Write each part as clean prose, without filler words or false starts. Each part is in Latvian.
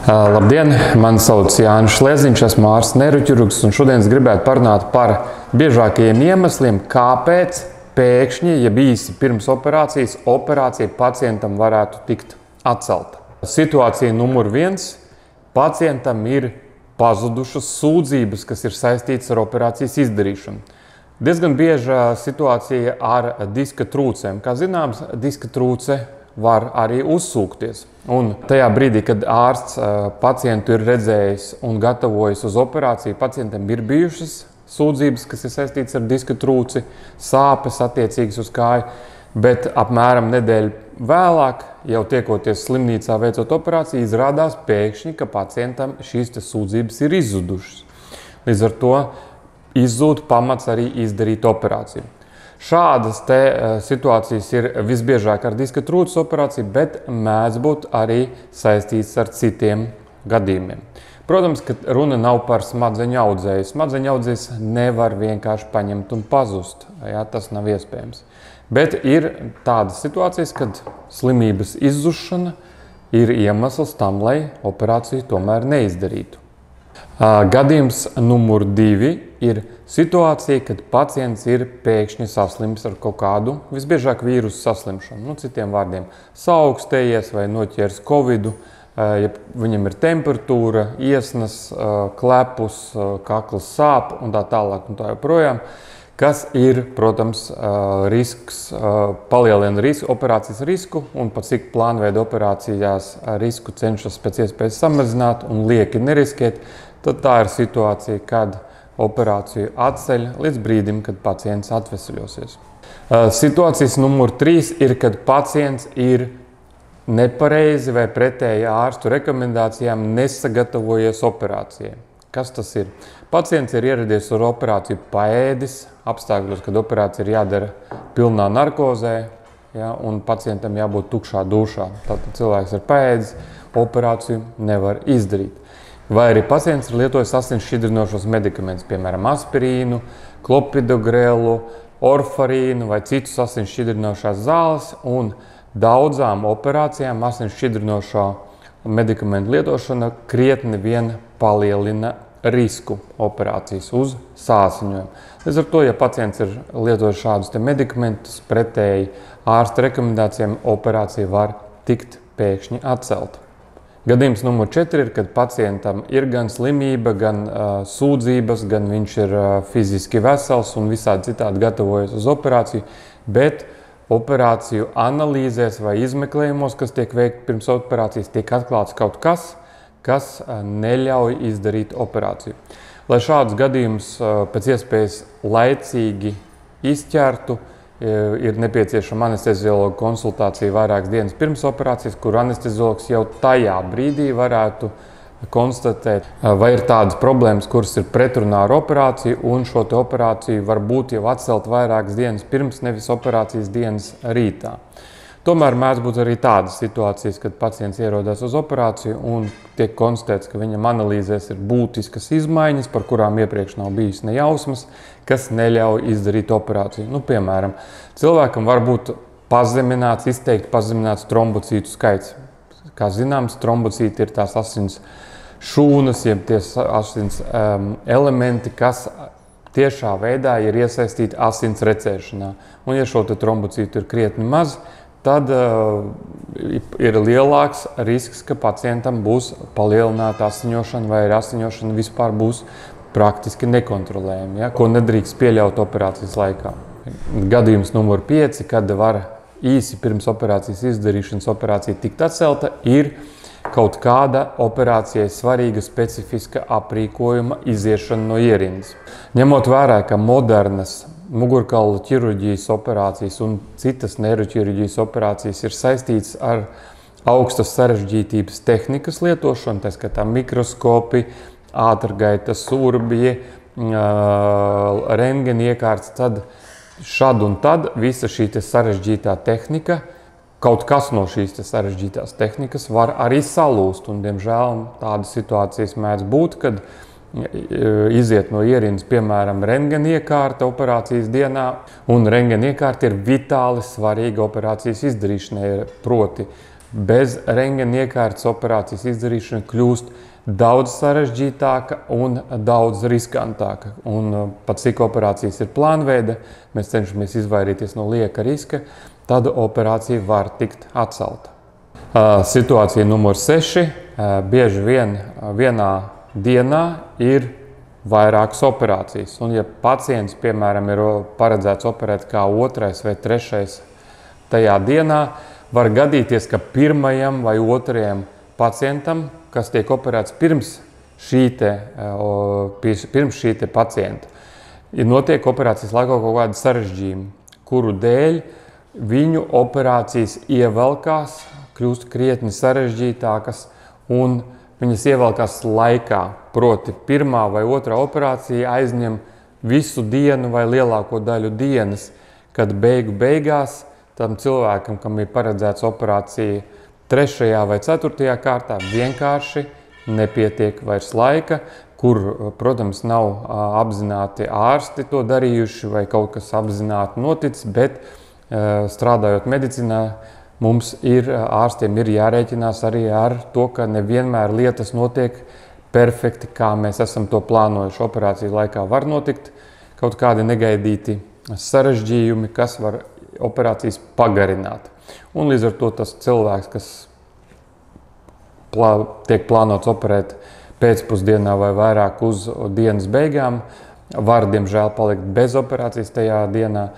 Labdien! Mani sauc Jānis Šlēziņš, esmu ārsts neiroķirurgs, un šodien es gribētu parunāt par biežākajiem iemesliem, kāpēc pēkšņi, ja īsi pirms operācijas, operācija pacientam varētu tikt atcelta. Situācija numur 1. Pacientam ir pazudušas sūdzības, kas ir saistītas ar operācijas izdarīšanu. Diezgan bieža situācija ar diska trūcēm. Kā zināms, diska trūce var arī uzsūkties. Un tajā brīdī, kad ārsts pacientu ir redzējis un gatavojis uz operāciju, pacientam ir bijušas sūdzības, kas ir saistītas ar diska trūci, sāpes attiecīgas uz kāju, bet apmēram nedēļu vēlāk, jau tiekoties slimnīcā veicot operāciju, izrādās pēkšņi, ka pacientam šīs sūdzības ir izzudušas. Līdz ar to izzūd pamats arī izdarīt operāciju. Šādas situācijas ir visbiežāk ar diska trūces operāciju, bet mēdz būt arī saistīts ar citiem gadījumiem. Protams, ka runa nav par smadzeņu audzēju. Smadzeņu audzējs nevar vienkārši paņemt un pazust. Jā, tas nav iespējams. Bet ir tādas situācijas, kad slimības izzušana ir iemesls tam, lai operāciju tomēr neizdarītu. Gadījums numur 2 ir situācija, kad pacients ir pēkšņi saslims ar kaut kādu, visbiežāk vīrusu saslimšanu. Citiem vārdiem, saaugstējies vai noķers covidu, ja viņam ir temperatūra, iesnas, klepus, kakls sāp un tā tālāk un tā joprojām, kas ir, protams, risks, palielina operācijas risku, un pat cik plānveida operācijās risku cenšas pēc iespējas samazināt un lieki neriskēt, tad tā ir situācija, kad operāciju atceļ līdz brīdim, kad pacients atveseļosies. Situācijas numur 3 ir, kad pacients ir nepareizi vai pretēji ārstu rekomendācijām nesagatavojies operācijai. Kas tas ir? Pacients ir ieradies uz operāciju paēdis, apstākļos, kad operācija ir jādara pilnā narkozē, ja, un pacientam jābūt tukšā dušā. Tātad cilvēks ir paēdis, operāciju nevar izdarīt. Vai arī pacients ir lietojis asins šķidrinošos medikamentus, piemēram, aspirīnu, klopidogrelu, orfarīnu vai citus asins šķidrinošās zāles, un daudzām operācijām asins šķidrinošo medikamentu lietošana krietni vien palielina risku operācijas uz sāsiņojumu. Līdz ar to, ja pacients ir lietojis šādus medikamentus pretēji ārsta rekomendācijām, operācija var tikt pēkšņi atcelta. Gadījums numur 4 ir, kad pacientam ir gan slimība, gan sūdzības, gan viņš ir fiziski vesels un visādi citādi gatavojas uz operāciju, bet operāciju analīzēs vai izmeklējumos, kas tiek veikti pirms operācijas, tiek atklāts kaut kas, kas neļauj izdarīt operāciju. Lai šādus gadījumus pēc iespējas laicīgi izķertu, ir nepieciešama anesteziologa konsultācija vairākas dienas pirms operācijas, kur anesteziologs jau tajā brīdī varētu konstatēt, vai ir tādas problēmas, kuras ir pretrunā ar operāciju, un šo operāciju var būt jau atcelt vairākas dienas pirms, nevis operācijas dienas rītā. Tomēr mēdz būt arī tādas situācijas, kad pacients ierodas uz operāciju un tiek konstatēts, ka viņam analīzēs ir būtiskas izmaiņas, par kurām iepriekš nav bijis ne jausmas, kas neļauj izdarīt operāciju. Piemēram, cilvēkam var būt izteikti pazemināts trombocītu skaits. Kā zināms, trombocīti ir tās asins šūnas, jeb tie asins elementi, kas tiešā veidā ir iesaistīti asins recēšanā. Un ja šo trombocītu ir krietni maz, tad ir lielāks risks, ka pacientam būs palielināta asiņošana vai asiņošana vispār būs praktiski nekontrolējama, ja, ko nedrīkst pieļaut operācijas laikā. Gadījums numur 5, kad var īsi pirms operācijas izdarīšanas operācija tikt atcelta, ir kaut kāda operācijai svarīga specifiska aprīkojuma iziešana no ierindas. Ņemot vērā, ka modernas mugurkaula ķirurģijas operācijas un citas neiroķirurģijas operācijas ir saistītas ar augstas sarežģītības tehnikas lietošanu, tā skatā mikroskopi, ātrgaitas urbji, rentgena iekārtas, tad šad un tad visa šī sarežģītā tehnika, kaut kas no šīs sarežģītās tehnikas var arī salūst, un diemžēl tādas situācijas mēdz būt, kad iziet no ierindas, piemēram, rentgena iekārta operācijas dienā, un rentgena iekārta ir vitāli svarīga operācijas izdarīšanai, proti bez rentgena iekārtas operācijas izdarīšana kļūst daudz sarežģītāka un daudz riskantāka. Un pat cik operācijas ir plānveida, mēs cenšamies izvairīties no lieka riska, tad operācija var tikt atcelta. Situācija numur 6. Bieži vien vienā dienā ir vairākas operācijas. Un ja pacients, piemēram, ir paredzēts operēt kā 2. vai 3. tajā dienā, var gadīties, ka 1. vai 2. pacientam, kas tiek operēts pirms šī pacienta, notiek operācijas laikā kaut kādi sarežģījumi, kuru dēļ viņu operācijas ievelkās, kļūst krietni sarežģītākas un viņas ievelkās laikā. Proti 1. vai 2. operācija aizņem visu dienu vai lielāko daļu dienas, kad beigās tam cilvēkam, kam ir paredzēts operācija 3. vai 4. kārtā, vienkārši nepietiek vairs laika, kur, protams, nav apzināti ārsti to darījuši vai kaut kas apzināti noticis, bet strādājot medicīnā, mums ārstiem ir jārēķinās arī ar to, ka nevienmēr lietas notiek perfekti, kā mēs esam to plānojuši. Operācijas laikā var notikt kaut kādi negaidīti sarežģījumi, kas var operācijas pagarināt. Un līdz ar to tas cilvēks, kas tiek plānots operēt pēcpusdienā vai vairāk uz dienas beigām, var, diemžēl, palikt bez operācijas tajā dienā,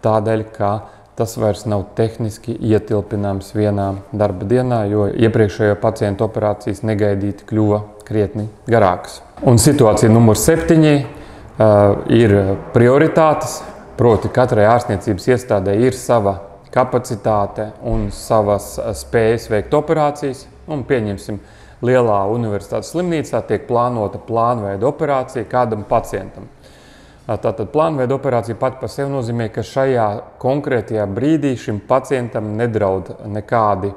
tādēļ, ka tas vairs nav tehniski ietilpināms vienā darba dienā, jo iepriekšējo pacientu operācijas negaidīti kļuva krietni garākas. Un situācija numur 7 ir prioritātes, proti katrai ārstniecības iestādē ir sava kapacitāte un savas spējas veikt operācijas. Un pieņemsim, lielā universitātes slimnīcā tiek plānota plānveida operācija kādam pacientam. Tātad plānveida operācija pati par sevi nozīmē, ka šajā konkrētajā brīdī šim pacientam nedraud nekādi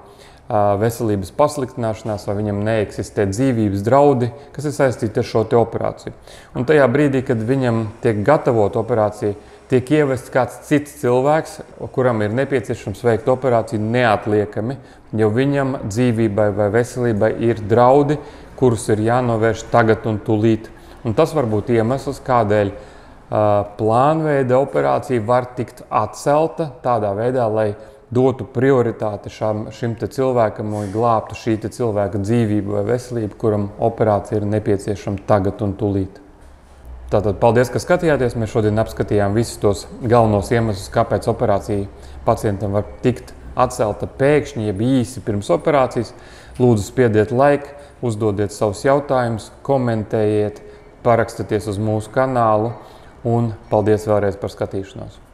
veselības pasliktināšanās vai viņam neeksistē dzīvības draudi, kas ir saistīti ar šo operāciju. Un tajā brīdī, kad viņam tiek gatavota operācija, tiek ievests kāds cits cilvēks, kuram ir nepieciešams veikt operāciju neatliekami, jo viņam dzīvībai vai veselībai ir draudi, kurus ir jānovērš tagad un tūlīt. Un tas var būt iemesls, kādēļ plānveida operācija var tikt atcelta tādā veidā, lai dotu prioritāti šim cilvēkam un glābtu šī cilvēka dzīvību vai veselību, kuram operācija ir nepieciešama tagad un tūlīt. Tātad paldies, ka skatījāties. Mēs šodien apskatījām visus tos galvenos iemeslus, kāpēc operācija pacientam var tikt atcelta pēkšņi, jeb īsi pirms operācijas. Lūdzu, spiediet laiku, uzdodiet savus jautājumus, komentējiet, parakstieties uz mūsu kanālu un paldies vēlreiz par skatīšanos.